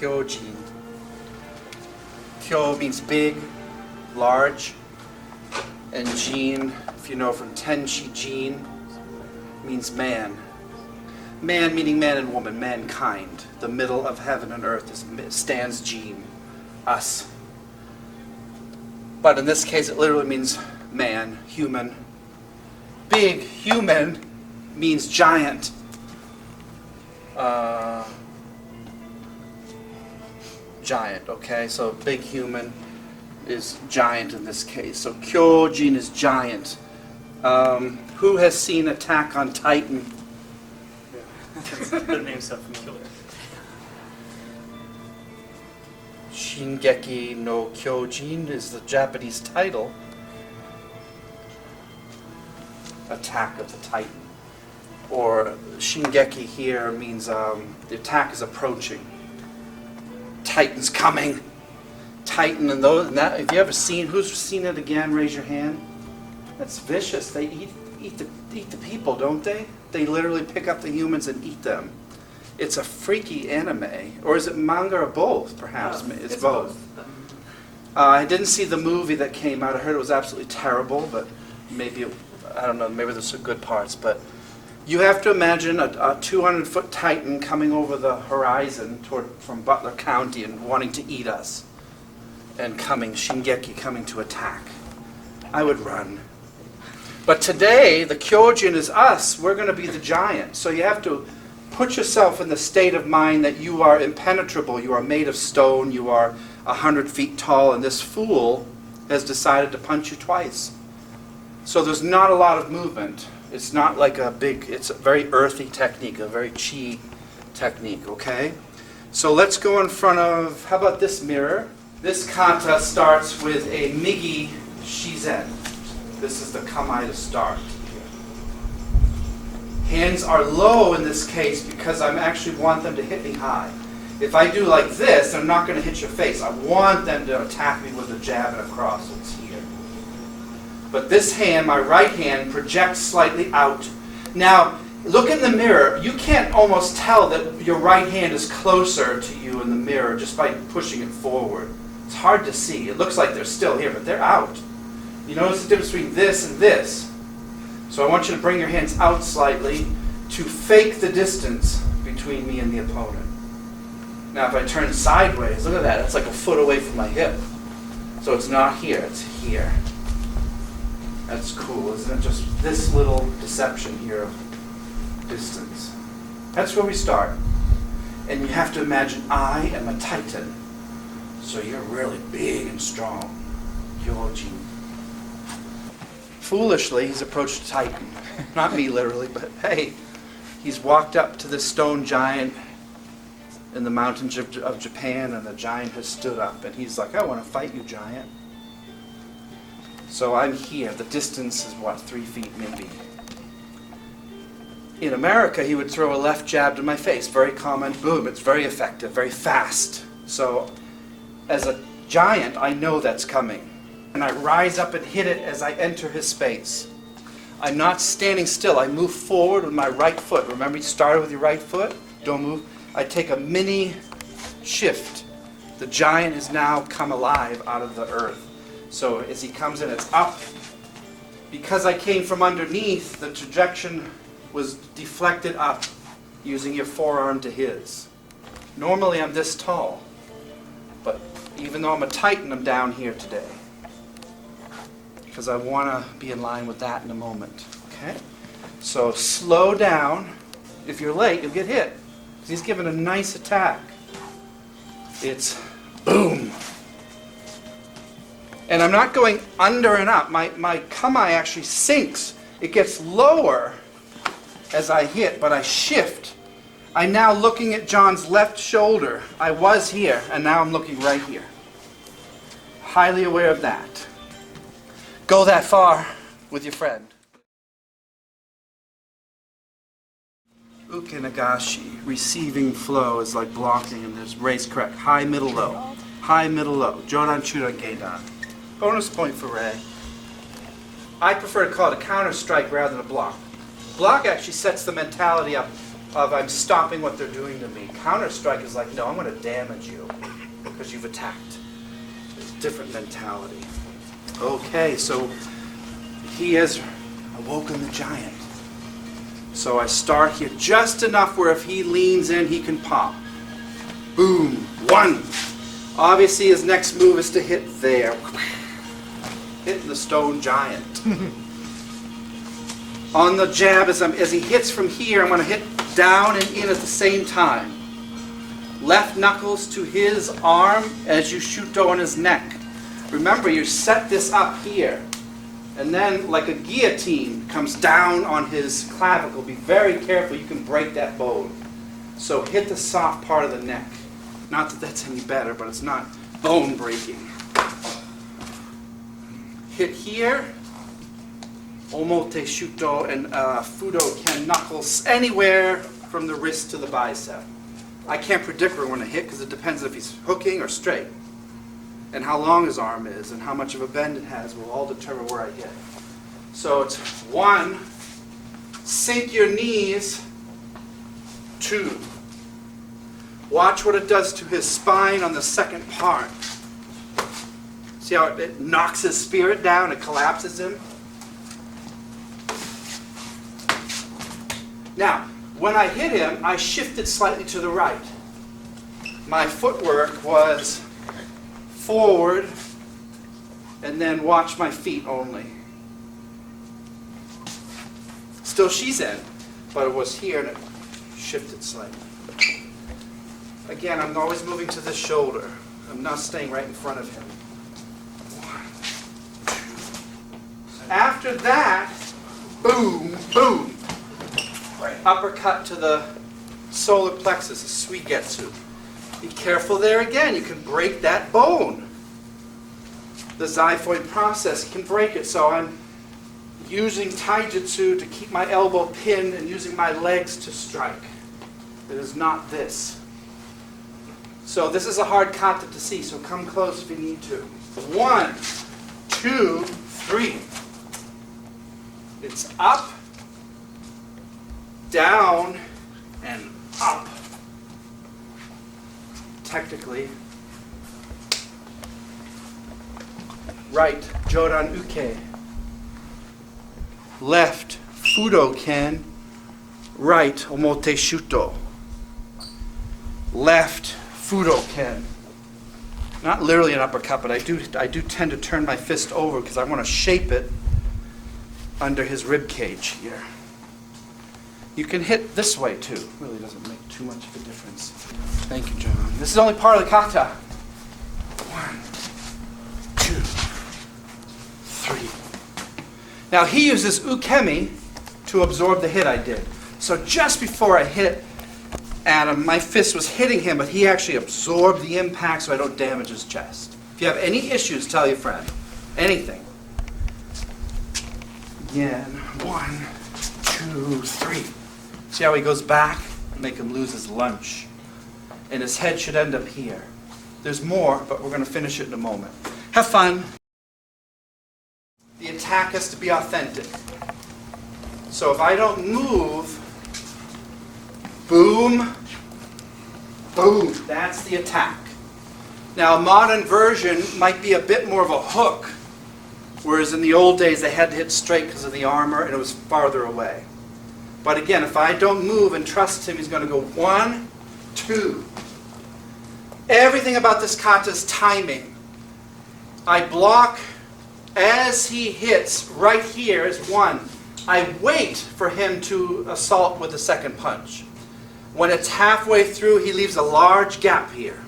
Kyojin. Kyo means big, large, and Jin, if you know from Tenshi Jin, means man. Man meaning man and woman, mankind. The middle of heaven and earth stands Jin, us. But in this case it literally means man, human. Big, human, means giant. Giant, okay? So big human is giant in this case. So Kyojin is giant. Who has seen Attack on Titan? The name's so familiar. Shingeki no Kyojin is the Japanese title. Attack of the Titan. Or Shingeki here means the attack is approaching. Titan's coming. Titan and those. And that, have you ever seen? Who's seen it again? Raise your hand. That's vicious. They eat the people, don't they? They literally pick up the humans and eat them. It's a freaky anime, or is it manga or both? Perhaps it's both. I didn't see the movie that came out. I heard it was absolutely terrible, but maybe I don't know. Maybe there's some good parts, but. You have to imagine a 200-foot Titan coming over the horizon from Butler County and wanting to eat us. And Shingeki coming to attack. I would run. But today, the Kyojin is us. We're going to be the giant. So you have to put yourself in the state of mind that you are impenetrable. You are made of stone. You are 100 feet tall. And this fool has decided to punch you twice. So there's not a lot of movement. It's not like it's a very earthy technique, a very chi technique, okay? So let's go in front of, how about this mirror? This kata starts with a Migi Shizen. This is the kamae to start. Hands are low in this case because I actually want them to hit me high. If I do like this, they're not going to hit your face. I want them to attack me with a jab and a cross. It's here. But this hand, my right hand, projects slightly out. Now, look in the mirror. You can't almost tell that your right hand is closer to you in the mirror just by pushing it forward. It's hard to see. It looks like they're still here, but they're out. You notice the difference between this and this. So I want you to bring your hands out slightly to fake the distance between me and the opponent. Now, if I turn sideways, look at that. That's like a foot away from my hip. So it's not here. It's here. That's cool, isn't it? Just this little deception here of distance. That's where we start. And you have to imagine I am a Titan. So you're really big and strong. Kyojin. Foolishly, he's approached a Titan. Not me literally, but hey, he's walked up to this stone giant in the mountains of Japan, and the giant has stood up. And he's like, I want to fight you, giant. So I'm here. The distance is what, 3 feet maybe. In America, he would throw a left jab to my face. Very common. Boom. It's very effective. Very fast. So as a giant, I know that's coming. And I rise up and hit it as I enter his space. I'm not standing still. I move forward with my right foot. Remember, you started with your right foot? Don't move. I take a mini shift. The giant has now come alive out of the earth. So as he comes in, it's up. Because I came from underneath, the trajectory was deflected up using your forearm to his. Normally I'm this tall, but even though I'm a Titan, I'm down here today. Because I want to be in line with that in a moment. Okay? So slow down. If you're late, you'll get hit. He's given a nice attack. It's boom. And I'm not going under and up. My kamae actually sinks. It gets lower as I hit, but I shift. I'm now looking at John's left shoulder. I was here, and now I'm looking right here. Highly aware of that. Go that far with your friend. Uke nagashi, receiving flow, is like blocking, and there's raise correct. High, middle, low. High, middle, low. Jodan, chudan, geidan. Bonus point for Ray. I prefer to call it a counter strike rather than a block. Block actually sets the mentality up of I'm stopping what they're doing to me. Counter-strike is like, no, I'm going to damage you because you've attacked. It's a different mentality. Okay, so he has awoken the giant. So I start here just enough where if he leans in, he can pop. Boom, 1. Obviously his next move is to hit there. Hitting the stone giant. On the jab, as he hits from here, I'm going to hit down and in at the same time. Left knuckles to his arm as you shoot on his neck. Remember, you set this up here. And then, like a guillotine, comes down on his clavicle. Be very careful, you can break that bone. So hit the soft part of the neck. Not that that's any better, but it's not bone breaking. Hit here. Omote shuto and fudo ken knuckles anywhere from the wrist to the bicep. I can't predict where I'm going to hit because it depends if he's hooking or straight. And how long his arm is and how much of a bend it has will all determine where I hit. So it's 1, sink your knees, 2. Watch what it does to his spine on the second part. See how it knocks his spirit down, it collapses him? Now, when I hit him, I shifted slightly to the right. My footwork was forward, and then watch my feet only. Still Shizen, but it was here and it shifted slightly. Again, I'm always moving to the shoulder. I'm not staying right in front of him. 1, 2. After that, boom, boom. Uppercut to the solar plexus, a suigetsu. Be careful there again, you can break that bone. The xiphoid process can break it, so I'm using taijutsu to keep my elbow pinned and using my legs to strike. It is not this. So this is a hard kata to see, so come close if you need to. 1, 2, 3. It's up, down, and up. Technically. Right, Jodan Uke. Left, Fudo Ken. Right, Omote Shuto. Left, Fudo Ken. Not literally an uppercut, but I do tend to turn my fist over because I want to shape it under his rib cage here. You can hit this way too. Really doesn't make too much of a difference. Thank you, John. This is only part of the kata. 1, 2, 3. Now he uses ukemi to absorb the hit I did. So just before I hit Adam, my fist was hitting him, but he actually absorbed the impact so I don't damage his chest. If you have any issues, tell your friend. Anything. Again, 1, 2, 3. See how he goes back? Make him lose his lunch. And his head should end up here. There's more, but we're going to finish it in a moment. Have fun. The attack has to be authentic. So if I don't move, boom, boom, that's the attack. Now a modern version might be a bit more of a hook, whereas in the old days they had to hit straight because of the armor and it was farther away. But again, if I don't move and trust him, he's going to go 1, 2. Everything about this kata is timing. I block as he hits. Right here is 1. I wait for him to assault with the second punch. When it's halfway through, he leaves a large gap here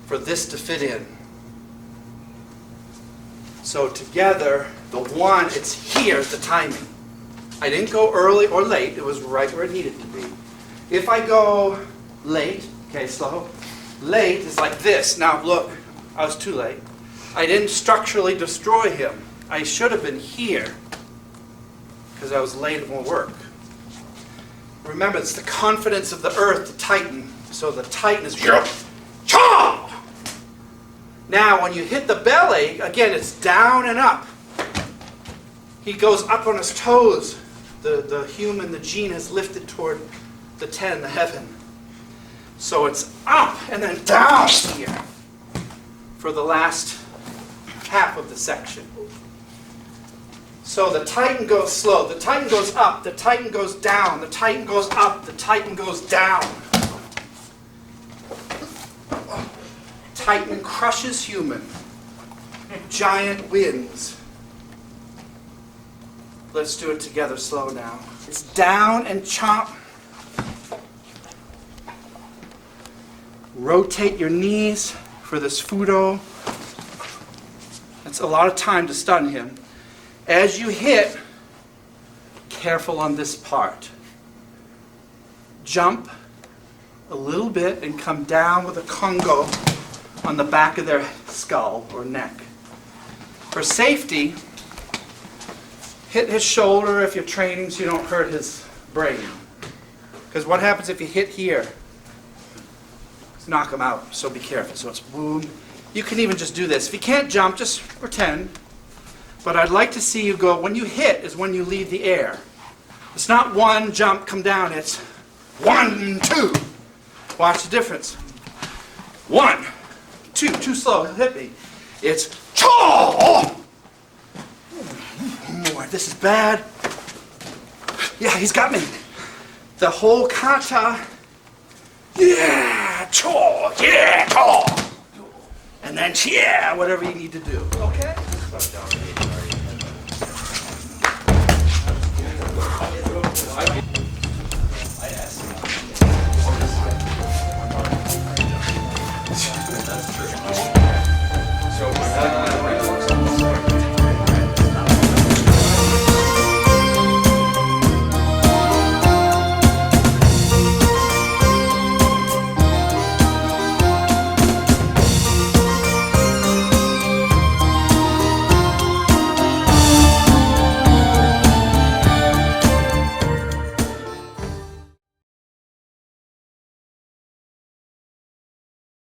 for this to fit in. So together, the 1, it's here is the timing. I didn't go early or late. It was right where it needed to be. If I go late, okay, slow. Late is like this. Now look, I was too late. I didn't structurally destroy him. I should have been here because I was late, it won't work. Remember, it's the confidence of the earth, the Titan. So the Titan is cha! Now when you hit the belly, again, it's down and up. He goes up on his toes. The human, the gene has lifted toward the 10, the heaven. So it's up and then down here for the last half of the section. So the Titan goes slow, the Titan goes up, the Titan goes down, the Titan goes up, the Titan goes down. Titan crushes human. Giant wins. Let's do it together slow now. It's down and chop. Rotate your knees for this Fudo. That's a lot of time to stun him. As you hit, careful on this part. Jump a little bit and come down with a Kongo on the back of their skull or neck. For safety, hit his shoulder if you're training so you don't hurt his brain. Because what happens if you hit here? Knock him out, so be careful. So it's boom. You can even just do this. If you can't jump, just pretend. But I'd like to see you go, when you hit is when you leave the air. It's not one, jump, come down. It's 1, 2. Watch the difference. 1, 2, too slow, hit me. It's chaw! More, this is bad. Yeah, he's got me. The whole kata, yeah, chaw, yeah, chaw. And then, yeah, whatever you need to do.